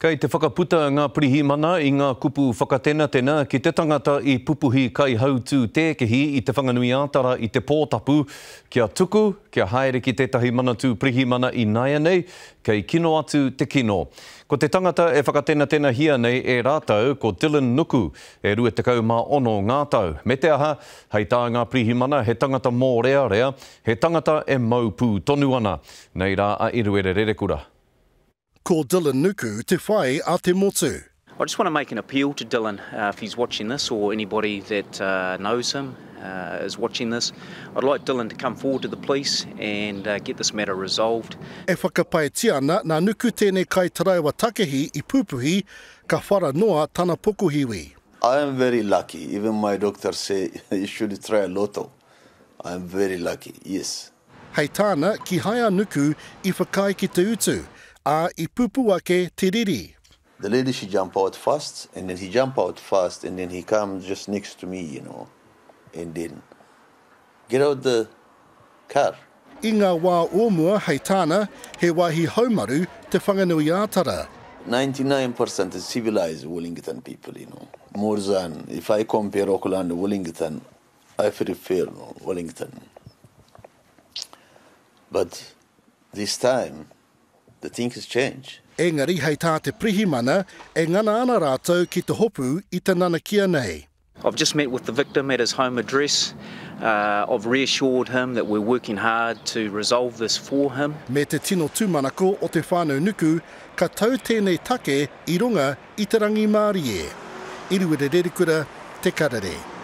Kei te whakaputa ngā pirihimana i ngā kupu whakatena ki te tangata i pupuhi kai hautū tēkehi i te whanganui ātara i te pōtapu kia tuku, kia haere ki tētahi manatū pirihimana i naia nei, kei kino atu te kino. Ko te tangata e whakatena hia nei e rātau ko Dylan Nuku e 26 ngā tau. Me te aha, hei tā ngā pirihimana he tangata mō rea, he tangata e maupū tonu ana. Nei rā a iruere rerekura. Ko Dylan Nuku te whai a te motu. I just want to make an appeal to Dylan if he's watching this or anybody that knows him is watching this. I'd like Dylan to come forward to the police and get this matter resolved. E whakapaetia ana nā nuku tēnei kai taraiwa takehi I pupuhi ka whara noa tana pokuhiwi. I am very lucky. Even my doctor say you should try a lotto. I am very lucky, yes. Hei tāna ki haia nuku I whakai ki te utu, a I pupu ake te riri. The lady, she jumped out fast, and then he jumped out fast, and then he comes just next to me, you know, and then get out the car. I ngā wā ōmua hei tāna, he wāhi haumaru te whanganui ātara. 99% is civilized Wellington people, you know. More than, if I compare Auckland and Wellington, I prefer Wellington. But this time, the thing has changed. Engari hei tā te pirihimana e ngana ana rātou ki te hopu I te nanakia nei. I've just met with the victim at his home address. I've reassured him that we're working hard to resolve this for him. Me te tino tūmanako o te whānau nuku, ka tau tēnei take I runga I te rangi Māori e. Iruere rerekura, te karere.